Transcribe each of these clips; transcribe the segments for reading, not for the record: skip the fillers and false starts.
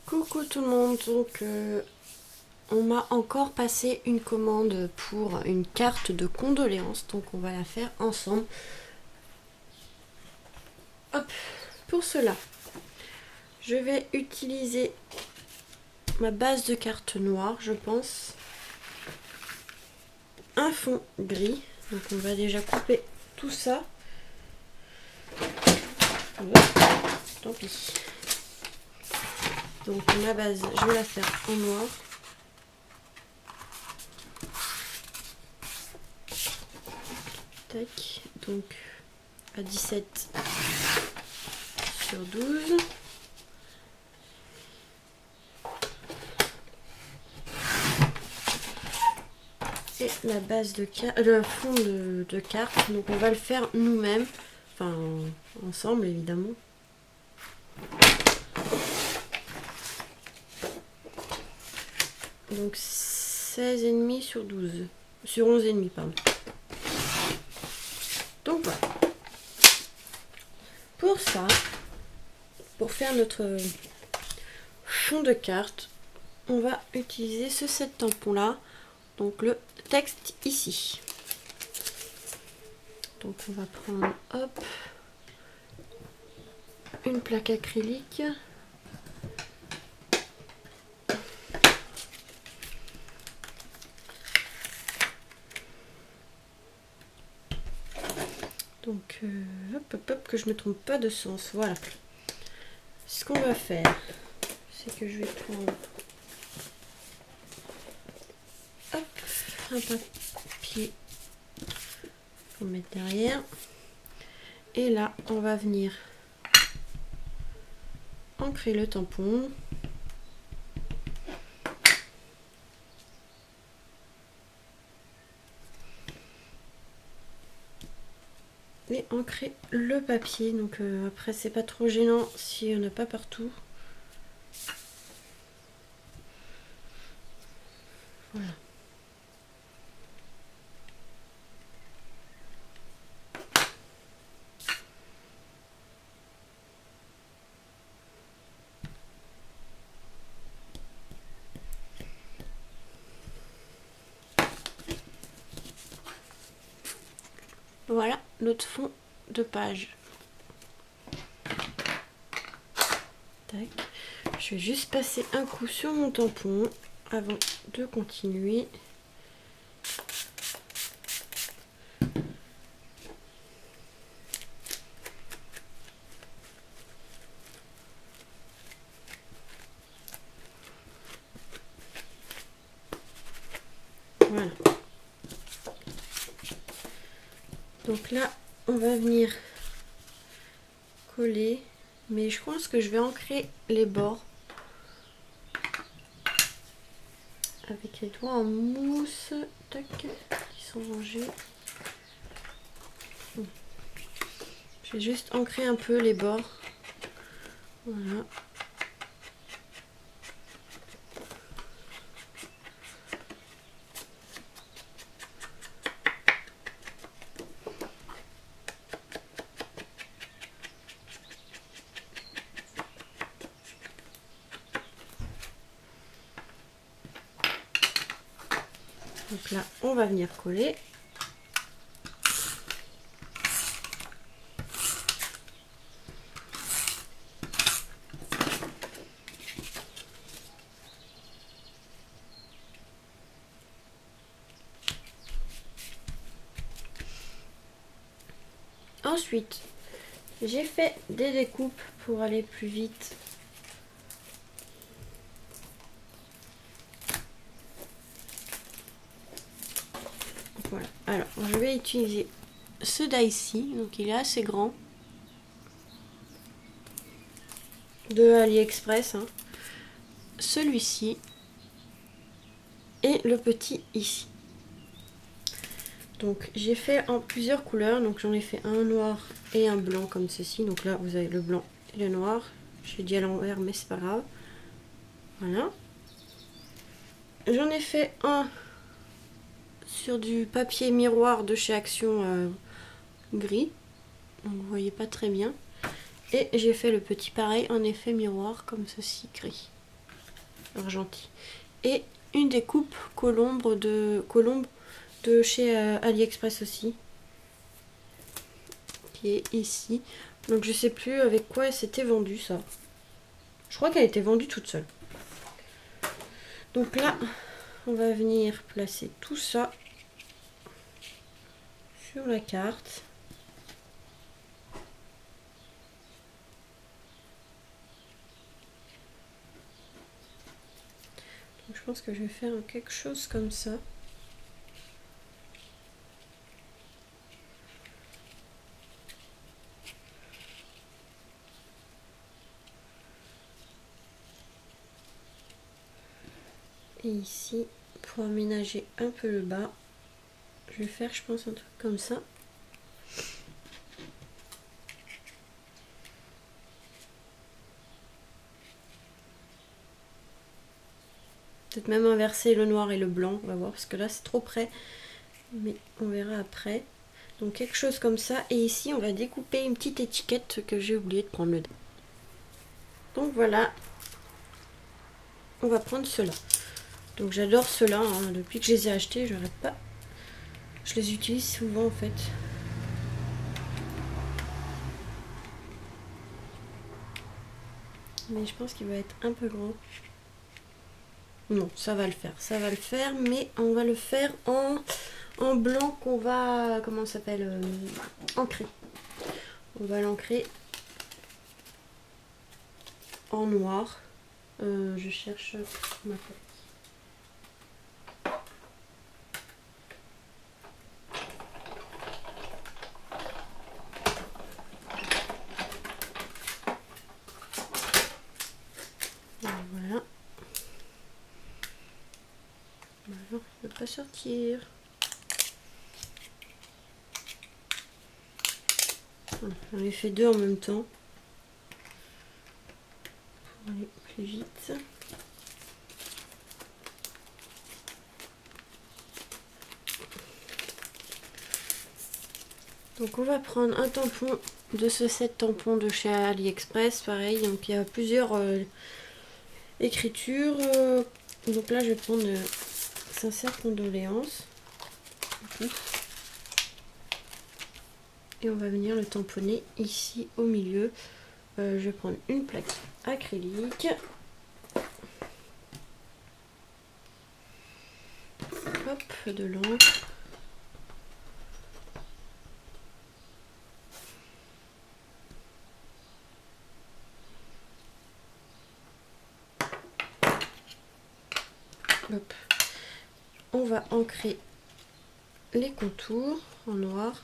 Coucou tout le monde, donc on m'a encore passé une commande pour une carte de condoléances, donc on va la faire ensemble. Hop, pour cela, je vais utiliser ma base de carte noire, je pense, un fond gris, donc on va déjà couper tout ça. Tant pis. Donc ma base, je vais la faire en noir. Tac, donc à 17 sur 12. Et la base de carte, le fond de carte, donc on va le faire nous-mêmes, enfin ensemble évidemment. Donc 16,5 sur 12, sur 11,5 pardon. Donc voilà. Pour ça, pour faire notre fond de carte, on va utiliser ce set tampon là, donc le texte ici. Donc on va prendre hop une plaque acrylique. Donc hop, que je me trompe pas de sens. Voilà. Ce qu'on va faire, c'est que je vais prendre hop, un papier pour mettre derrière. Et là, on va venir ancrer le tampon. Et ancrer le papier. Donc après, c'est pas trop gênant si on n'a pas partout. Voilà. Voilà notre fond de page. Tac. Je vais juste passer un coup sur mon tampon avant de continuer. Voilà. Donc là, on va venir coller, mais je pense que je vais ancrer les bords avec les doigts en mousse, tac, qui sont rangés. Je vais juste ancrer un peu les bords. Voilà. Donc là, on va venir coller. Ensuite, j'ai fait des découpes pour aller plus vite. Voilà. Alors, je vais utiliser ce die-ci, donc il est assez grand, de AliExpress, hein. Celui-ci et le petit ici. Donc j'ai fait en plusieurs couleurs, donc j'en ai fait un noir et un blanc comme ceci. Donc là vous avez le blanc et le noir. J'ai dit à l'envers mais c'est pas grave. Voilà. J'en ai fait un sur du papier miroir de chez Action gris. Donc vous voyez pas très bien. Et j'ai fait le petit pareil en effet miroir comme ceci gris. argentée. Et une découpe colombe de chez AliExpress aussi, qui est ici. Donc je sais plus avec quoi elle s'était vendue ça. Je crois qu'elle était vendue toute seule. Donc là, on va venir placer tout ça sur la carte. Donc je pense que je vais faire quelque chose comme ça. Et ici, pour aménager un peu le bas, je vais faire, je pense, un truc comme ça. Peut-être même inverser le noir et le blanc, on va voir, parce que là c'est trop près. Mais on verra après. Donc quelque chose comme ça. Et ici, on va découper une petite étiquette que j'ai oublié de prendre le. Donc voilà. On va prendre cela. Donc j'adore cela, hein. Depuis que je les ai achetés, je n'arrête pas. Je les utilise souvent en fait. Mais je pense qu'il va être un peu grand. Non, ça va le faire. Ça va le faire, mais on va le faire en blanc qu'on va... Comment ça s'appelle ancrer. On va l'ancrer en noir. Je cherche ma feuille. Voilà. Alors, il ne va pas sortir. J'en ai fait deux en même temps. Pour aller plus vite. Donc on va prendre un tampon de ce set tampon de chez AliExpress, pareil, donc il y a plusieurs écritures. Donc là je vais prendre sincères condoléances. Et on va venir le tamponner ici au milieu. Je vais prendre une plaque acrylique. Hop, de l'encre. Hop. On va ancrer les contours en noir.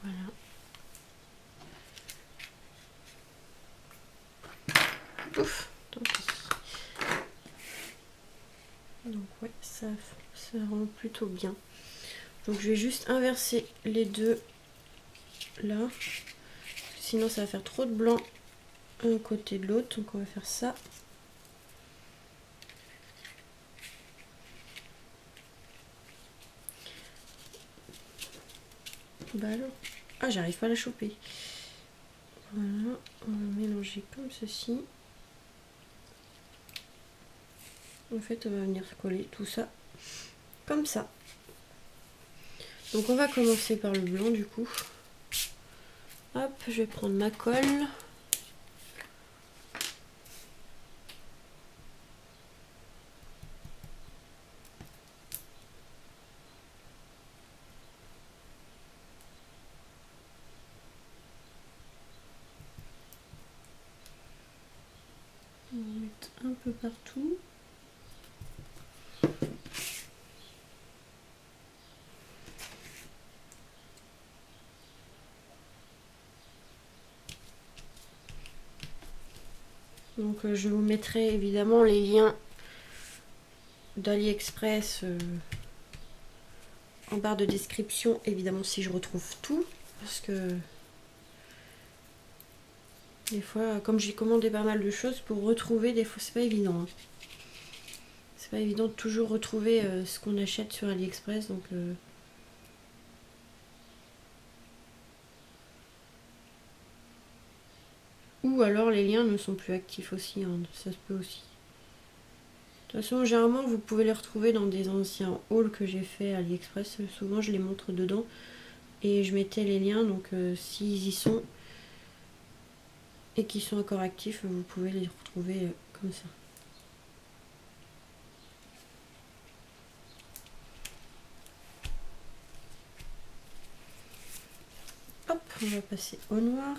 Voilà. Ouf, tant pis. Donc ouais, ça rend plutôt bien. Donc je vais juste inverser les deux là. Sinon ça va faire trop de blanc un côté de l'autre. Donc on va faire ça. Bah alors. Ah, j'arrive pas à la choper. Voilà, on va mélanger comme ceci. En fait, on va venir coller tout ça comme ça. Donc on va commencer par le blanc du coup. Hop, je vais prendre ma colle. On va mettre un peu partout. Donc je vous mettrai évidemment les liens d'AliExpress en barre de description, évidemment, si je retrouve tout. Parce que des fois, comme j'ai commandé pas mal de choses, pour retrouver, des fois, c'est pas évident. Hein. C'est pas évident de toujours retrouver ce qu'on achète sur AliExpress. Donc, ou alors les liens ne sont plus actifs aussi. Hein. Ça se peut aussi. De toute façon, généralement, vous pouvez les retrouver dans des anciens hauls que j'ai fait à AliExpress. Souvent, je les montre dedans. Et je mettais les liens. Donc, s'ils y sont et qu'ils sont encore actifs, vous pouvez les retrouver comme ça. Hop, on va passer au noir.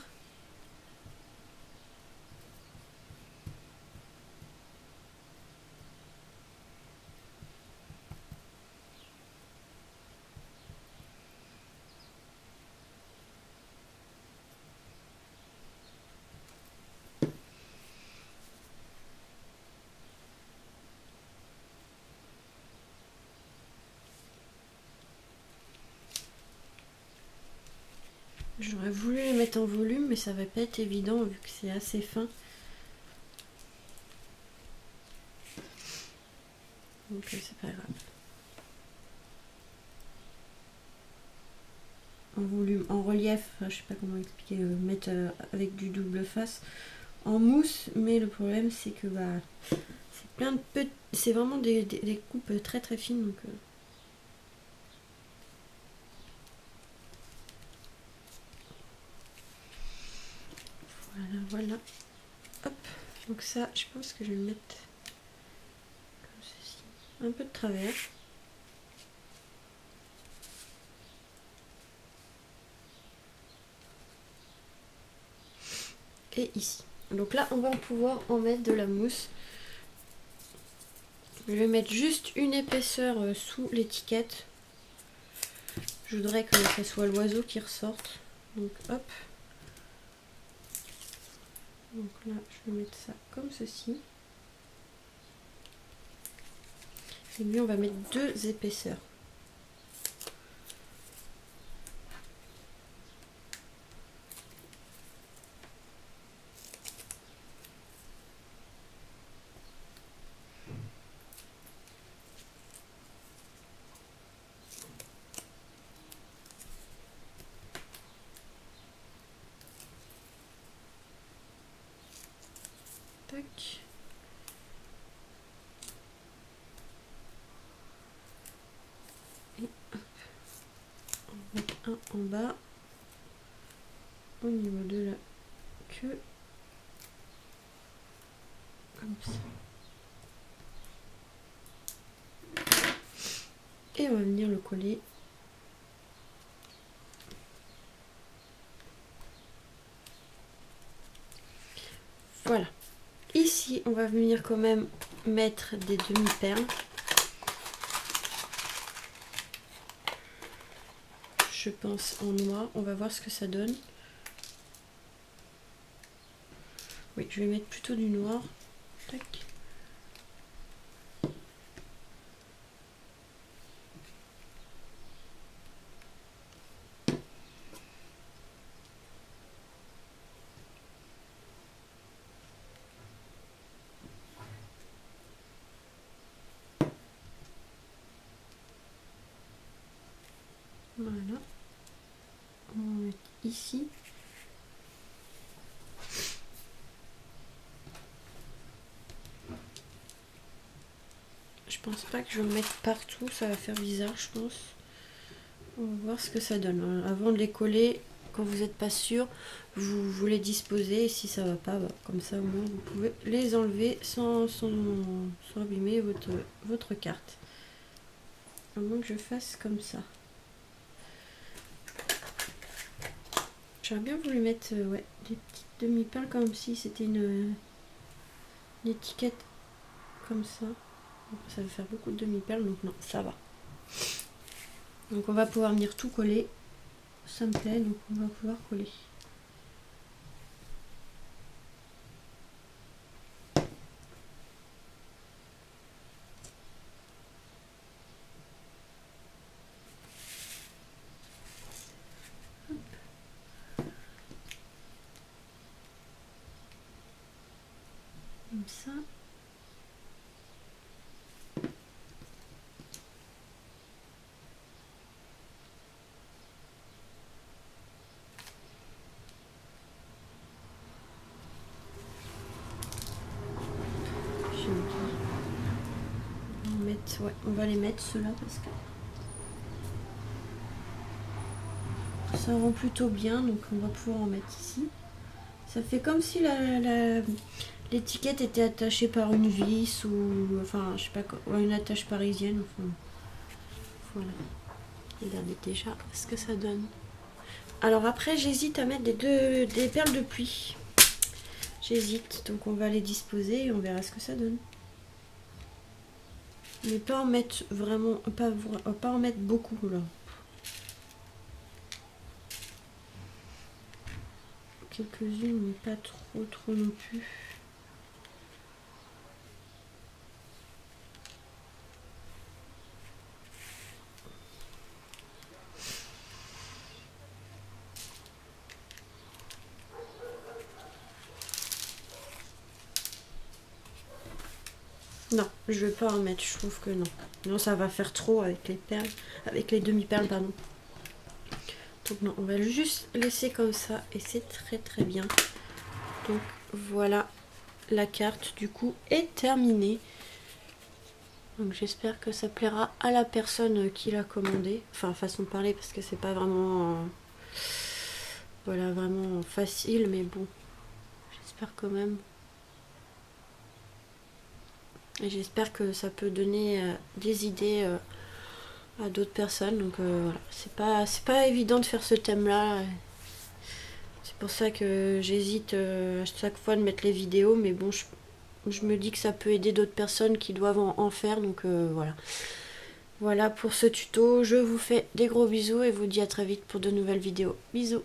J'aurais voulu les mettre en volume, mais ça va pas être évident vu que c'est assez fin. Donc c'est pas grave. En volume, en relief, je sais pas comment expliquer, mettre avec du double face en mousse, mais le problème c'est que bah c'est plein de petits, c'est vraiment des coupes très très fines donc. Voilà. Hop. Donc ça, je pense que je vais le mettre comme ceci. Un peu de travers. Et ici. Donc là, on va pouvoir en mettre de la mousse. Je vais mettre juste une épaisseur sous l'étiquette. Je voudrais que ce soit l'oiseau qui ressorte. Donc hop. Donc là, je vais mettre ça comme ceci. Et lui, on va mettre 2 épaisseurs. Tac. Et hop. On va mettre un en bas. Au niveau de la queue. Comme ça. Et on va venir le coller. Voilà. Ici, on va venir quand même mettre des demi-perles. Je pense en noir. On va voir ce que ça donne. Oui, je vais mettre plutôt du noir. Tac. Voilà. On va mettre ici. Je pense pas que je vais le mettre partout, ça va faire bizarre, je pense. On va voir ce que ça donne. Avant de les coller, quand vous n'êtes pas sûr, vous les disposez. Et si ça va pas, bah, comme ça au moins vous pouvez les enlever sans abîmer votre carte. À moins que je fasse comme ça. J'aurais bien voulu mettre ouais, des petites demi-perles comme si c'était une étiquette comme ça. Ça va faire beaucoup de demi-perles, donc non, ça va. Donc on va pouvoir venir tout coller. Ça me plaît, donc on va pouvoir coller. Ouais, on va les mettre ceux-là parce que ça rend plutôt bien, donc on va pouvoir en mettre ici. Ça fait comme si l'étiquette était attachée par une vis ou enfin je sais pas quoi, une attache parisienne. Enfin, voilà. Regardez déjà ce que ça donne. Alors après j'hésite à mettre des perles de pluie. J'hésite, donc on va les disposer et on verra ce que ça donne. Mais pas en mettre vraiment, pas en mettre beaucoup là. Quelques-unes, mais pas trop non plus. Non, je vais pas en mettre, je trouve que non. Non, ça va faire trop avec les perles, avec les demi-perles, pardon. Donc non, on va juste laisser comme ça et c'est très bien. Donc voilà, la carte du coup est terminée. Donc j'espère que ça plaira à la personne qui l'a commandé. Enfin, façon de parler parce que c'est pas vraiment... voilà, vraiment facile, mais bon, j'espère quand même. Et j'espère que ça peut donner des idées à d'autres personnes. Donc voilà, c'est pas évident de faire ce thème-là. C'est pour ça que j'hésite à chaque fois de mettre les vidéos. Mais bon, je me dis que ça peut aider d'autres personnes qui doivent en faire. Donc voilà. Voilà pour ce tuto. Je vous fais des gros bisous et vous dis à très vite pour de nouvelles vidéos. Bisous.